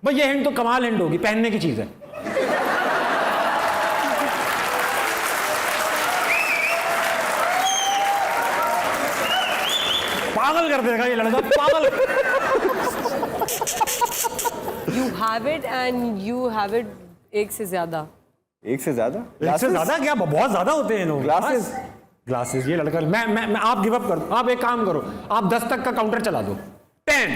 भाई, ये हिंट तो कमाल हिंट होगी, पहनने की चीज है। पागल कर देगा ये लड़का, पागल। You have it and you have it एक से ज्यादा। एक से ज्यादा? एक से ज्यादा क्या? बहुत ज्यादा होते हैं लोग। ग्लासेस। ग्लासेस। ये लड़का मैं आप गिव अप कर दो। आप एक काम करो, आप 10 तक का काउंटर चला दो। 10।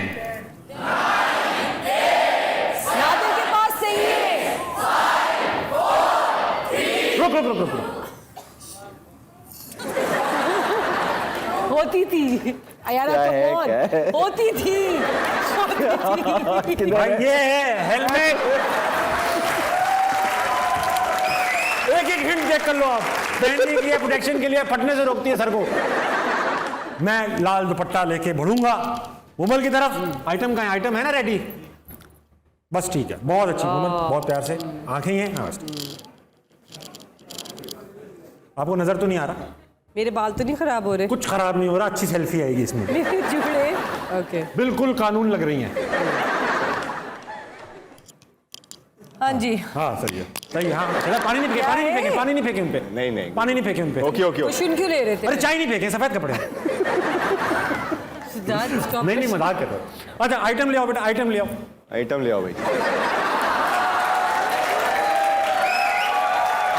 नादिर के पास सही है। रुक। होती थी यार, क्या है? होती थी। भाई ये है हेलमेट। एक हिंट चेक कर लो आप। पहनने के लिए, प्रोटेक्शन के लिए, फटने से रोकती है सर को। मैं लाल दुपट्टा लेके बढ़ूंगा मुमल की तरफ। आइटम कहाँ है? आइटम है ना रेडी? बस ठीक है, बहुत अच्छी मुमल, बहुत प्यार से। आंखें हैं? हाँ बस। आपको नजर तो नहीं आ रहा? मेरे बाल तो नहीं खराब हो रहे? कुछ खराब नहीं हो रहा, अच्छी सेल्फी आएगी इसमें। मेरे जुड़े। ओके बिल्कुल कानून लग रही हैं। हाँ जी। हाँ सही है, सही है। हाँ चला, पानी नहीं फेंके, पानी नहीं फेंके, पानी नहीं फेंके उन पे। नहीं पानी नहीं फेंके उन पे। ओके। क्वेश्चन क्यों ले रहे थे? अरे चाय नहीं फेंके, सफेद कपड़े। नहीं मजाक कर रहा हूं। अच्छा आइटम ले आओ बेटा, आइटम ले आओ। आइटम ले आओ भाई।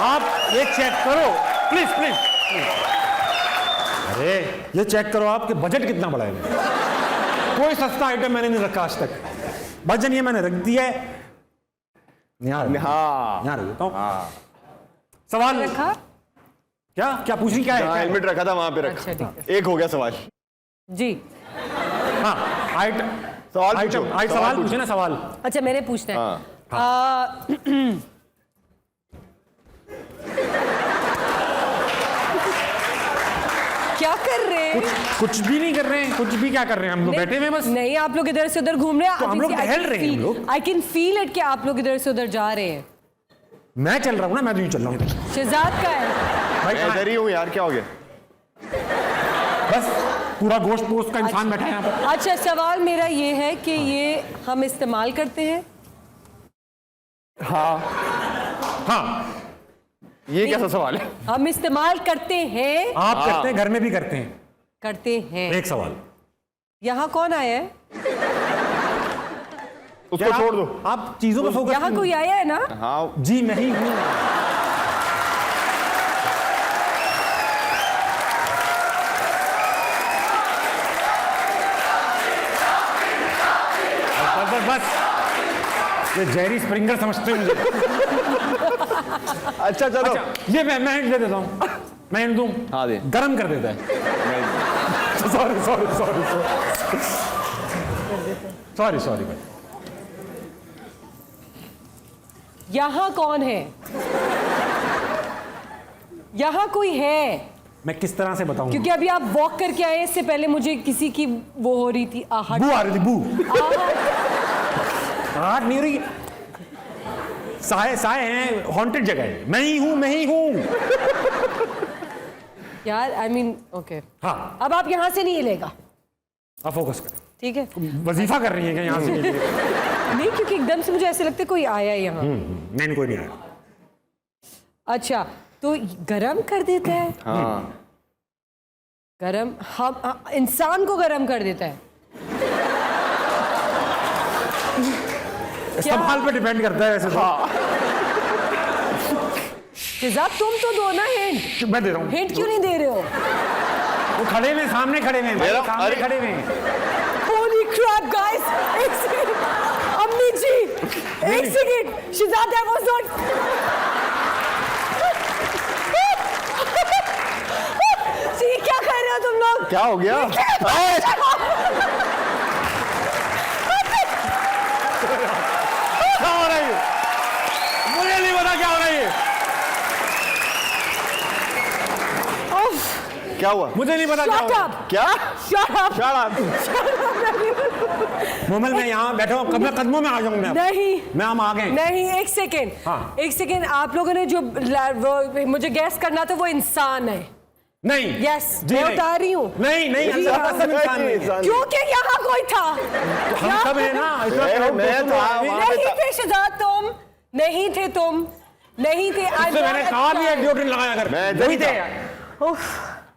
आप ये चेक करो प्लीज। अरे ये चेक करो आपके बजट कितना बड़ा है। कोई सस्ता आइटम मैंने नहीं रखा आज तक। वजन ये मैंने रख दिया है। यहाँ रख देता हूँ। सवाल रखा? क्या पूछ रही? क्या है? हेलमेट रखा था वहां पे रखा। अच्छा, ठीक एक हो गया सवाल। जी। हाँ आइटम सवाल पूछे ना, सवाल। अच्छा मैंने पूछना है। कुछ भी नहीं कर रहे हैं, कुछ भी क्या कर रहे हैं, हम लोग बैठे हुए हैं बस। नहीं, आप लोग इधर से उधर घूम रहे हैं। तो हम लोग टहल रहे हैं हम लोग। आई कैन फील इट कि आप लोग इधर से उधर जा रहे हैं। मैं चल रहा हूँ ना, मैं तो यूं चल रहा हूँ इधर। शहजाद का है। भाई मैं इधर ही हूँ यार, क्या हो गया? बस पूरा गोश्त पोस्ट का इंसान बैठा है यहाँ पर। अच्छा, सवाल मेरा ये है कि ये हम इस्तेमाल करते हैं? हाँ, ये कैसा सवाल है? हम इस्तेमाल करते हैं? आप करते हैं, घर में भी करते हैं। करते हैं। एक सवाल, यहाँ कौन आया है? उसको छोड़ दो। आप चीजों पे फोकस। यहाँ कोई आया है ना? हाँ, जी मैं ही हूँ। बस ये जेरी स्प्रिंगर समझते हैं मुझे। अच्छा चलो। अच्छा, ये मैं हिंट दे देता हूँ। मैं हिंट दूँ? हाँ दे। गरम कर देता है। Sorry sorry sorry sorry sorry भाई। यहाँ कौन है? यहाँ कोई है? मैं किस तरह से बताऊँ? क्योंकि अभी आप वॉक करके आए, इससे पहले मुझे किसी की वो हो रही थी, आहट। बू आ रही थी, बू। आहट नहीं हो रही। साए साए हैं, हॉन्टेड जगह है। मैं ही हूँ, मैं ही हूँ। यार आई मीन ओके। हाँ, अब आप यहाँ से नहीं हिलेगा, आप फोकस करें। ठीक है? वजीफा कर रही है क्या यहाँ से? नहीं, क्योंकि एकदम से मुझे ऐसे लगता है कोई आया है यहाँ। नहीं, कोई नहीं आया। अच्छा, तो गरम कर देता है? हाँ, गरम, हम इंसान को गरम कर देता है? इस्तेमाल पे डिपेंड करता है वैसे तो। शहजाद, तुम तो दो ना हिंट। मैं दे रहा हूँ। हिंट क्यों नहीं दे रहे हो? वो खड़े में, सामने खड़े में, भाई, सामने खड़े में। Holy crap, guys! एक सेकंड, अम्मी जी, एक second, Shahzad, that was not. जी, क्या कर रहे हो तुम लोग? क्या हो गया? क्या हो रहा है? मुझे नहीं पता क्या हो रहा है। क्या हुआ? मुझे नहीं पता क्या हो Shut रहा है। up! क्या? Shut up! मोमल, मैं यहाँ बैठा हूँ, कब मैं कदमों में आ जाऊँ मैं? नहीं, मैं हम आ गए। नहीं, एक सेकेंड। हाँ। एक सेकेंड, आप लोगों ने जो वो मुझे गैस करना था, वो इंसान है। नहीं। Yes, जी मैं नहीं। उतार रही हूँ। नहीं नहीं, अल्लाह का कसम, इंसान नहीं है। क्योंकि यहाँ कोई था। हम सब है ना, इतना मैं crowd था तो वहाँ पे। नहीं थे शहजाद, तुम नहीं थे, तुम नहीं थे। इससे मैंने कहा भी है डिओड्रेंट लगाया कर। मैं वही इधर थे ही यार।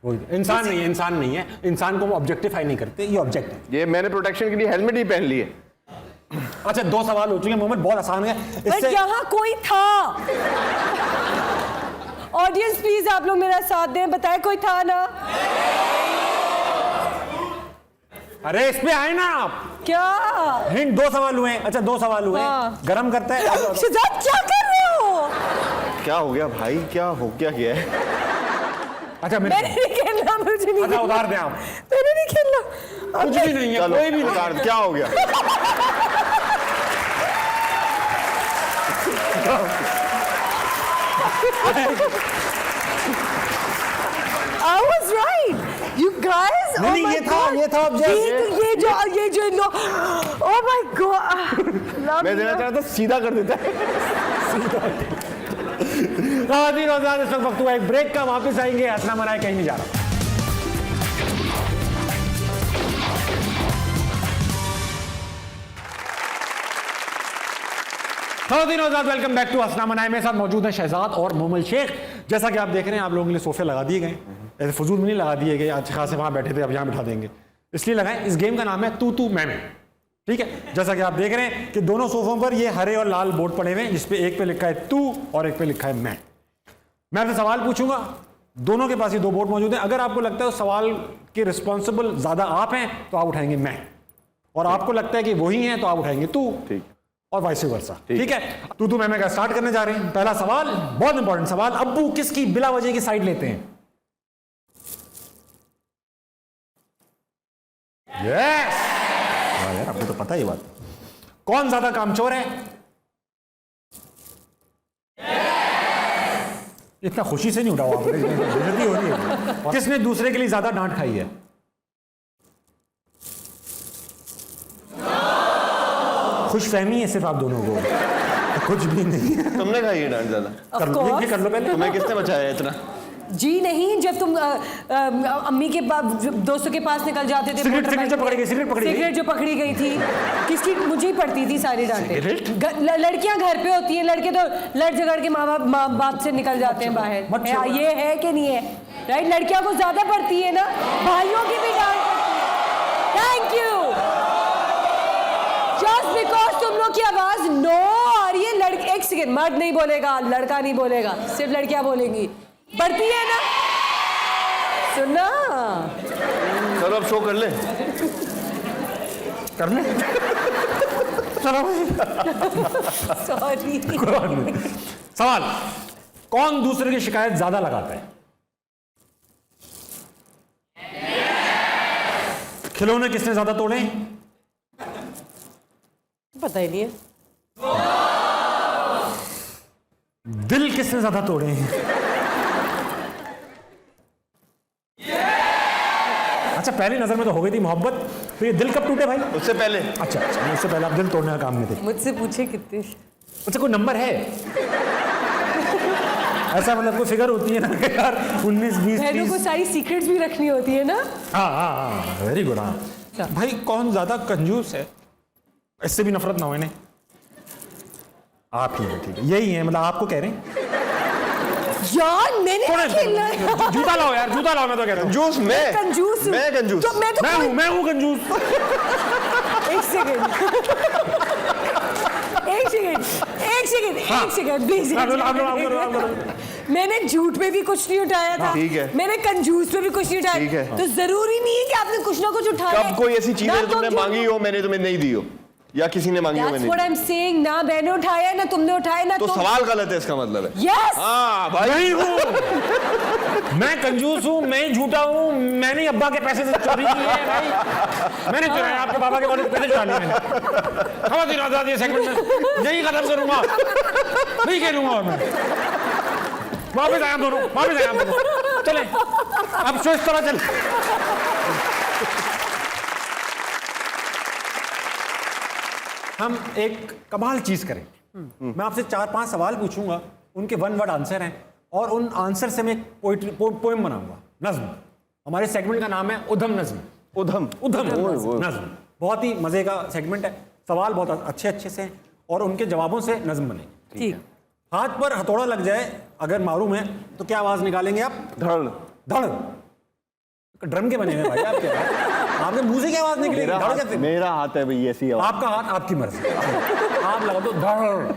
वही थे। इंसान नहीं है, इंसान नहीं है। इंसान को वो ऑब्जेक्टिफाई नहीं करते, ये ऑब्जेक्ट है। ये मैंने प्रोटेक्शन के लिए हेलमेट ही पहन ली है। अच्छा, 2 सवाल हो चुके, मोहम्मद, बहुत आसान है। बट यहाँ कोई था। ऑडियंस प्लीज आप लोग मेरा साथ दें, बताए कोई था ना? अरे इस पे आए ना आप। क्या? हिंट, 2 सवाल हुए। अच्छा, 2 सवाल हुए। हाँ। गरम करता है। शहजाद, क्या कर रहे हो? क्या हो गया भाई? क्या हो गया है? अच्छा, मैंने नहीं खेलना, मुझे नहीं अच्छा, खेलना। उतार दें आप। मैंने नहीं खेलना। कुछ भी नहीं है, चलो, कोई भी नहीं। उतार, क्या हो गया? I was right. You guys. नहीं, oh नहीं, my ये था, God. ये था object. ये जो लोग. Oh my God. मैं देना चाहता था, सीधा कर देता है। ख़वातीन और हज़रात, इस वक्त हुआ एक ब्रेक का। वापस आएंगे। हंसना मनाए कहीं नहीं जा रहा। ख़वातीन और हज़रात, वेलकम बैक टू हंसना मनाए। मेरे साथ मौजूद है शहजाद और मोमल शेख। जैसा कि आप देख रहे हैं, आप लोगों के लिए सोफे लगा दिए गए। ऐसे फजूल में नहीं लगा दिए गए, अच्छे खासे वहाँ बैठे थे, अब यहाँ बिठा देंगे, इसलिए लगाएं। इस गेम का नाम है तू मैं। ठीक है, जैसा कि आप देख रहे हैं कि दोनों सोफों पर ये हरे और लाल बोर्ड पड़े हुए हैं, जिसपे एक पे लिखा है तू और एक पे लिखा है मैं। मैं आपसे सवाल पूछूंगा, दोनों के पास ये 2 बोर्ड मौजूद हैं। अगर आपको लगता है उस सवाल के रिस्पॉन्सिबल ज्यादा आप हैं तो आप उठाएंगे मैं, और आपको लगता है कि वही हैं तो आप उठाएंगे तू, ठीक, और वाइस वर्सा। ठीक है, तू मैं का स्टार्ट करने जा रहे हैं। पहला सवाल, बहुत इंपॉर्टेंट सवाल। अब्बू किसकी बिला वजह की साइड लेते हैं? यस, यार आपको तो पता ही बात। कौन ज्यादा कामचोर है? इतना खुशी से नहीं उठाओ आप, बेइज्जती हो रही है। किसने दूसरे के लिए ज्यादा डांट खाई है? खुशफहमी है सिर्फ आप दोनों को, कुछ भी नहीं है। तुमने कहा ये डांट ज्यादा? कर लो, ये कर लो पहले। तुम्हें किसने बचाया इतना? जी नहीं, जब तुम अम्मी के पास दोस्तों के पास निकल जाते थे, सिगरेट जो पकड़ी गई, सिगरेट जो पकड़ी गई थी, किसकी? मुझे ही पड़ती थी सारी डांटें। लड़कियां घर पे होती हैं, लड़के तो लड़ झगड़ के माँ बाप से निकल जाते हैं बाहर। ये है कि नहीं है? राइट, लड़कियों को ज्यादा पड़ती है ना, भाइयों की भी डांट पड़ती है। Thank you. जस्ट बिकॉज तुम लोग की आवाज नो आ रही है, लड़के, एक सेकेंड, मर्द नहीं बोलेगा, लड़का नहीं बोलेगा, सिर्फ लड़कियां बोलेंगी, बढ़ती है ना, सुना? चलो अब शो कर ले। चलो सॉरी। सवाल, कौन दूसरे की शिकायत ज्यादा लगाता है? खिलौने किसने ज्यादा तोड़े? पता ही नहीं है। दिल किसने ज्यादा तोड़े हैं? अच्छा, पहली नजर में तो हो गई थी मोहब्बत, तो ये दिल कब टूटे भाई? उससे पहले। अच्छा, उससे पहले आप दिल तोड़ने का काम में थे। मुझसे पूछे कितने? अच्छा, कोई नंबर है ऐसा? मतलब कोई फिगर होती है ना कि यार 19, 20, बहनों को 30? सारी सीक्रेट्स भी रखनी होती है ना। हाँ, वेरी गुड। हाँ भाई, कौन ज्यादा कंजूस है? इससे भी नफरत ना हो इन्हें। आप ही है, ठीक है, यही है, मतलब आपको कह रहे हैं। यार मैंने खेलना है। जूता लाओ यार, जूता लाओ, मैं तो कह रहा हूँ। कंजूस मैं कंजूस हूँ। मैं कंजूस तो मैं हूँ कंजूस। एक सेकंड प्लीज। मैंने झूठ पे भी कुछ नहीं उठाया था, ठीक है। मैंने कंजूस पे भी कुछ नहीं ठीक उठाया, है। तो जरूरी नहीं है कि आपने कुछ ना कुछ उठाया। कब कोई ऐसी चीज है तुमने मांगी हो मैंने तुम्हें नहीं दी हो, या किसी ने मांगी हो मैंने? That's what I'm saying, ना मैंने उठाया ना तुमने उठाया ना तो सवाल गलत है, इसका मतलब है। यस, हाँ भाई, नहीं हूँ मैं, कंजूस हूँ मैं, झूठा हूँ मैंने, ही अब्बा के पैसे से चोरी की है भाई, मैंने चुराया, आपके पापा के वाले पैसे चुरा लिए मैंने। खवातीन आजादी सेगमेंट में यही खत्म करूंगा, नहीं खेलूंगा और मैं। वापस आया दोनों, वापस आया दोनों, चले अब शो इस तरह चल। हम एक कमाल चीज करें, मैं आपसे 4-5 सवाल पूछूंगा, उनके 1 वर्ड आंसर हैं, और उन आंसर से मैं एक पोएम बनाऊंगा, नज्म। हमारे सेगमेंट का नाम है उधम नज्म। उधम नज्म बहुत ही मजे का सेगमेंट है। सवाल बहुत अच्छे अच्छे से हैं और उनके जवाबों से नज्म बनेगी। ठीक। हाथ पर हथौड़ा लग जाए अगर मालूम है तो क्या आवाज निकालेंगे आप? धड़। धड़। ड्रम के बने हुए भाई आपके, आपके मुंह से क्या आवाज निकलेगी? धड़ कैसे? मेरा हाथ है भाई, ऐसी आवाज। आपका हाथ, आपकी मर्जी, आप लगा दो धड़।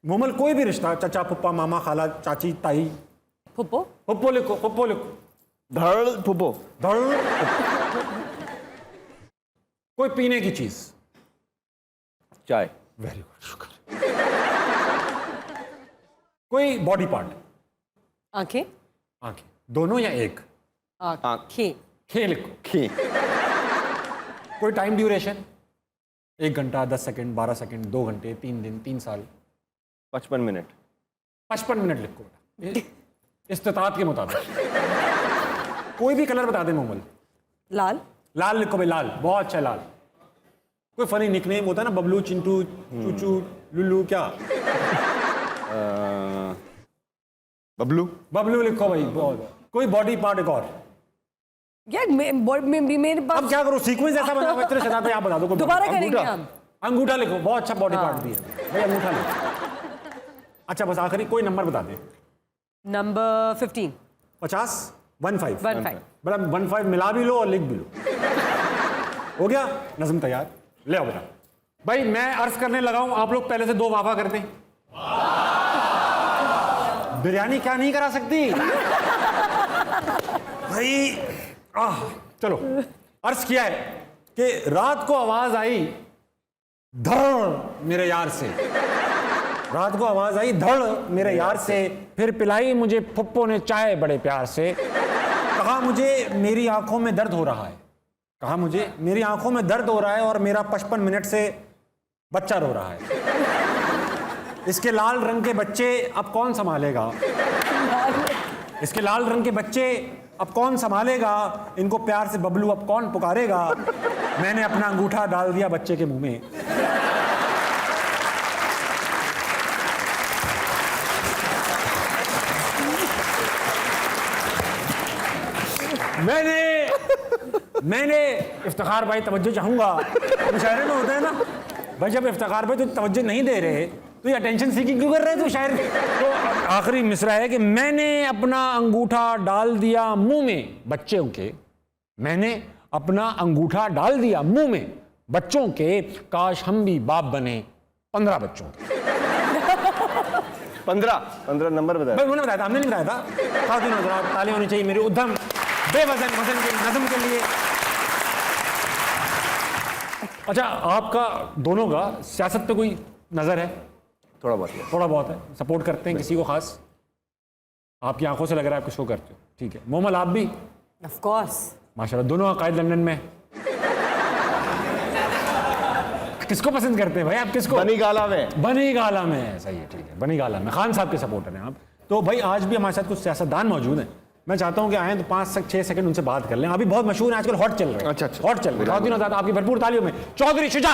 मोमल, कोई भी रिश्ता, चाचा पप्पा मामा खाला चाची ताई, फुप्पो पप्पो लिखो, पप्पो लिखो, धड़ फुप्पो। धड़। कोई पीने की चीज, चाय। वेरी गुड, शुक्र। कोई बॉडी पार्ट, आंखें। आंखें, दोनों या एक? आंखें। खे लिखो। खे। कोई टाइम ड्यूरेशन, 1 घंटा, 10 सेकंड, 12 सेकंड, 2 घंटे, 3 दिन, 3 साल? 55 मिनट। 55 मिनट लिखो बेटा, इस्तिताअत के मुताबिक। कोई भी कलर बता दे मोमल। लाल। लाल लिखो भाई, लाल, बहुत अच्छा लाल। कोई फनी निकनेम होता है ना, बबलू, चिंटू, चूचू, लुल्लू, क्या? बबलू। बबलू लिखो भाई, बहुत। कोई बॉडी पार्ट एक और? यार मेरे पास अब क्या करो, सीक्वेंस ऐसा बना हुआ है, इतने शताब्दी, आप बता दो। कोई दोबारा अंगूठा। करेंगे हम। अंगूठा लिखो, बहुत अच्छा बॉडी पार्ट भी है भाई, अंगूठा लिखो। अच्छा, बस आखिरी कोई नंबर बता दे। नंबर 15। 50, 15। 15। बड़ा 15 मिला भी लो और लिख भी लो। हो गया, नज़म तैयार, ले आओ बेटा। भाई मैं अर्ज करने लगा हूं, आप लोग पहले से 2 वाफा करते हैं। बिरयानी क्या नहीं करा सकती भाई? चलो, अर्ज किया है कि रात को आवाज आई धड़ मेरे यार से, रात को आवाज आई धड़ मेरे यार से, फिर पिलाई मुझे फुप्पो ने चाय बड़े प्यार से, कहा मुझे मेरी आंखों में दर्द हो रहा है, कहा मुझे मेरी आंखों में दर्द हो रहा है और मेरा 55 मिनट से बच्चा रो रहा है। इसके लाल रंग के बच्चे अब कौन संभालेगा? इसके लाल रंग के बच्चे अब कौन संभालेगा? इनको प्यार से बबलू अब कौन पुकारेगा? मैंने अपना अंगूठा डाल दिया बच्चे के मुंह में। मैंने इफ्तिखार भाई तवज्जो चाहूंगा, मुशायरे में होता है ना भाई, जब इफ्तिखार भाई तो तवज्जो नहीं दे रहे तो ये अटेंशन सीकिंग क्यों कर रहे हैं तो शायर? तो आखिरी मिसरा है कि मैंने अपना अंगूठा डाल दिया मुंह में बच्चों के, मैंने अपना अंगूठा डाल दिया मुंह में बच्चों के, काश हम भी बाप बने 15 बच्चों के। 15 नंबर बताया भाई उन्होंने बताया था, हमने नहीं बताया था। खातिन हज़रात, ताली होनी चाहिए मेरी उद्यम बेवजन वजन के नज़म के लिए। अच्छा, आपका दोनों का सियासत पे कोई नज़र है? थोड़ा बहुत थोड़ा बहुत है। सपोर्ट करते हैं किसी को खास? आपकी आंखों से लग रहा है आप किसको करते हो। ठीक है, मोमल आप भी? Of course. माशाल्लाह, दोनों अकायद लंदन में। किसको पसंद करते हैं भाई आप? किसको? बनी गाला में। बनी गाला में, सही है, ठीक है, बनी गाला में खान साहब के सपोर्टर हैं आप। तो भाई आज भी हमारे साथ कुछ सियासतदान मौजूद हैं, मैं चाहता हूं कि आए तो 5-6 सेकंड उनसे बात कर लें। अभी बहुत मशहूर है आजकल, हॉट चल रहे हैं। अच्छा। हॉट चल रहे हैं। खातिन हज़रात, आपकी भरपूर तालियों में चौधरी शुजा।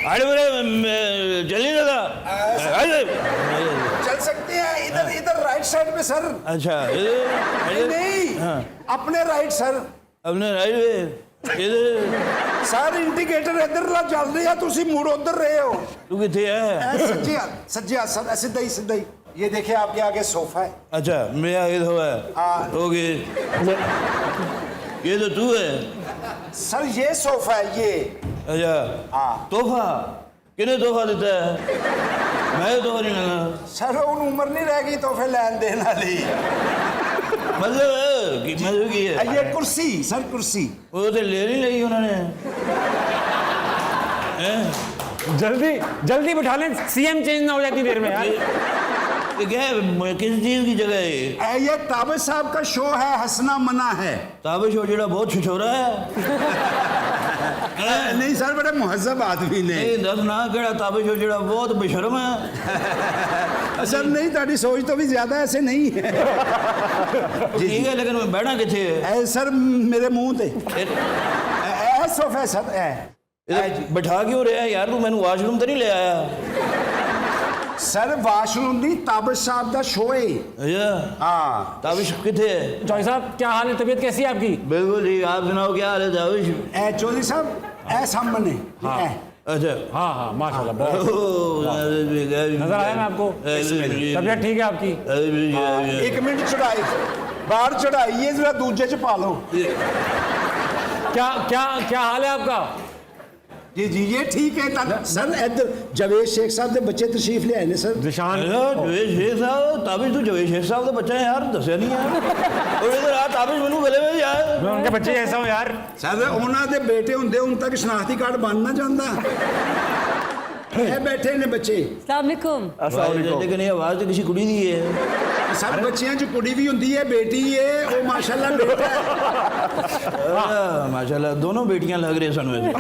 अरे बोले चलिए दादा। चल सकते हैं इधर इधर राइट साइड में सर। अच्छा नहीं अपने राइट सर। अपने राइट सर इंडिकेटर इधर ला चल रही है, तुसी मुड़ उधर रहे हो। तू किथे है? सज्जे हाथ सर, सीधा ही ये देखिए आपके आगे सोफा है। अच्छा मेरे आगे तो है। हाँ। ओके, ये तो तू है सर, ये सोफा है ये। अच्छा हाँ। तोहफा किने तोहफा देता है? मैं तोहफा नहीं लेना। सर उन उम्र नहीं रह गई तोहफे लैन देन वाली। मतलब की है ये कुर्सी सर, कुर्सी वो तो ले नहीं लगी उन्होंने। जल्दी बिठा लें, सीएम चेंज ना हो जाती देर में यार। ये क्या है, किस चीज की जगह है ये ताबिश साहब का शो है, हंसना मना है। ताबिश हो जड़ा बहुत छिछोरा है। नहीं सर, बड़े मुहज्जब आदमी ने। नहीं दस ना केड़ा ताबिश हो जड़ा बहुत बेशर्म है। सर नहीं, ताड़ी सोच तो भी ज्यादा ऐसे नहीं है। ठीक है, लेकिन मैं बैठा किथे है? सर मेरे मुंह ते सोफा सर बैठा क्यों रहा है यार? तू मैंने वॉशरूम तो नहीं ले आया? सर वाशरूम नहीं, ताबिश साहब का शो है। अच्छा हाँ। ताबिश किथे है? चौधरी साहब क्या हाल है, तबीयत कैसी है आपकी? बिल्कुल ठीक, आप सुनाओ क्या हाल है ताबिश? चौधरी साहब सामने। अच्छा हाँ माशाल्लाह, बहुत नजर आया मैं आपको। तबीयत ठीक है आपकी? 1 मिनट चढ़ाई बाहर चढ़ाइए जरा, दूजे च पा लो। क्या हाल है आपका? जी ये ठीक है सर। इधर जवेद शेख साहब के बच्चे तशरीफ ले आए ने सर। जिशान जवेद शेख साहब, ताबिश तू जवेद शेख साहब का बच्चा है यार, दसिया नहीं यार। और इधर आ ताबिश मैनू गले में यार। मैं उनके बच्चे ऐसा हूँ यार। सर उन्होंने बेटे होंगे उन तक शनाख्ती कार्ड बनना चाहता है। बैठे ने बच्चे। अस्सलाम वालेकुम। लेकिन ये आवाज तो किसी कुड़ी दी है। सर बच्चियां च कुड़ी भी होंगी है, बेटी है, वो माशाल्लाह बेटा है। माशाल्लाह दोनों बेटियां लग रही सन वैसे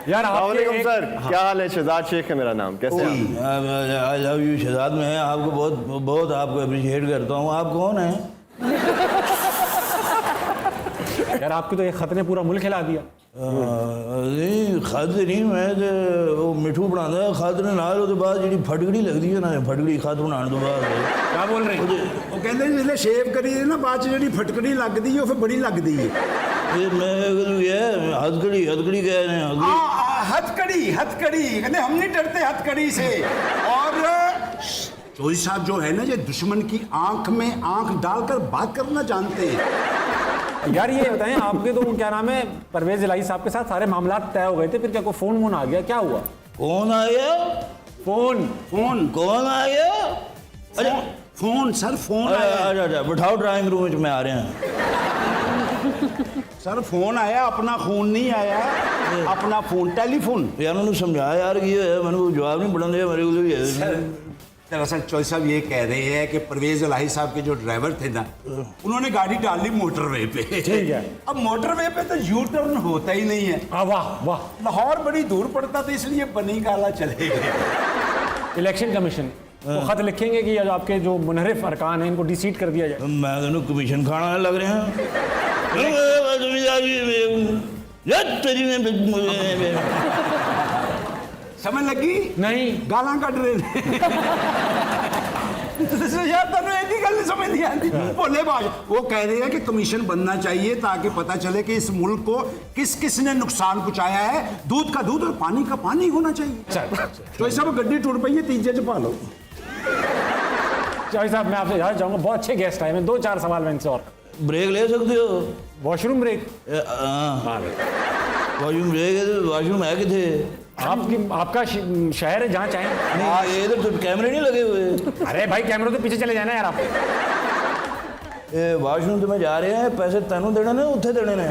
यार। वालेकुम सर, क्या हाल है? शहजाद शेख है मेरा नाम, कैसे हैं आप? I love you Shahzad. मैं आपको बहुत आपको अप्रिशिएट करता हूँ। आप कौन हैं? यार आपकी तो एक खत ने पूरा मुल्क हिला दिया। नहीं खत नहीं, मैं वो मिठू बनाता खत ने नाल ਉਹਦੇ ਬਾਅਦ ਜਿਹੜੀ ਫਟਕੜੀ ਲੱਗਦੀ ਹੈ ਨਾ, ਫਟਕੜੀ ਖਤ ਬਣਾਉਣ ਤੋਂ ਬਾਅਦ क्या बोल रहे हैं? ਉਹ ਕਹਿੰਦੇ ਜਿਸਲੇ ਸ਼ੇਵ ਕਰੀ ਨਾ ਬਾਅਦ ਚ ਜਿਹੜੀ ਫਟਕੜੀ ਲੱਗਦੀ ਹੈ ਉਹ ਫਿਰ ਬੜੀ ਲੱਗਦੀ ਹੈ। ਇਹ ਮੈਂ ਇਹ ਹੱਥਕੜੀ ਕਹੇ ਨੇ हथकड़ी कहते हम नहीं डरते हथकड़ी से। और चौधरी साहब जो है ना, ये दुश्मन की आंख में आंख डालकर बात करना जानते हैं। यार ये बताएं, आपके तो क्या नाम है, परवेज इलाही साहब के साथ सारे मामला तय हो गए थे, फिर क्या कोई फोन आ गया, क्या हुआ? कौन आ गया? फोन कौन आ गया? अरे फोन सर, फोन आया। अच्छा बिठाओ ड्राइंग रूम में आ रहे हैं। सर फोन आया, अपना फोन नहीं आया, अपना फोन टेलीफोन। यार उन्होंने समझाया यार कि मैंने जवाब नहीं पढ़ने दिया मेरे को। दरअसल चौधरी साहब ये कह रहे हैं कि परवेज इलाही साहब के जो ड्राइवर थे ना, उन्होंने गाड़ी डाल ली मोटरवे पे। ठीक है। अब मोटरवे पे तो यू टर्न होता ही नहीं है, वाह वाह। लाहौर बड़ी दूर पड़ता था, इसलिए बनी गाला चले गए। इलेक्शन कमीशन वो खत लिखेंगे कि जो आपके जो मुनहरिफ अरकान हैं इनको डिसीट कर दिया जाए। मैं कहूँ कमीशन खाना लग रहे हैं। समझ लगी नहीं गाला कट रहे ने। यार तनु एक ही गल समझ नहीं आती, बोले बाज वो कह रहे हैं कि कमीशन बनना चाहिए ताकि पता चले कि इस मुल्क को किस किस ने नुकसान पहुंचाया है। दूध का दूध और पानी का पानी होना चाहिए। तो ऐसा गड्डी टूट पई है, तीजे च पा लो। चौधरी साहब मैं आपसे जानना चाहूंगा, बहुत अच्छे गेस्ट आए, मैं 2-4 सवाल मैं इनसे और। ब्रेक ले सकते हो? Washroom break? वॉशरूम ब्रेक है तो वॉशरूम है किथे? आपका शहर है जहाँ चाहें। नहीं इधर तो कैमरे नहीं लगे हुए। अरे भाई कैमरे तो पीछे चले जाना यार आप। वॉशरूम तो मैं जा रहे हैं, पैसे तेनू देने ने उत्थे देने ने?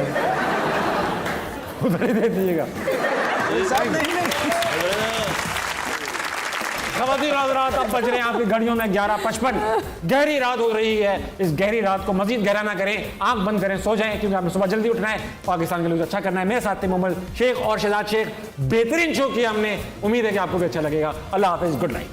उधर ही दे दीजिएगा। ख़वातीन हज़रात, अब बज रहे हैं आपकी घड़ियों में 11:55। गहरी रात हो रही है, इस गहरी रात को मजीद गहरा ना करें, आंख बंद करें, सो जाएं, क्योंकि आपने सुबह जल्दी उठना है, पाकिस्तान के लिए अच्छा करना है। मेरे साथ थे मोहम्मद शेख और शहजाद शेख। बेहतरीन शो किया हमने, उम्मीद है कि आपको भी अच्छा लगेगा। अल्लाह हाफिज़, गुड नाइट।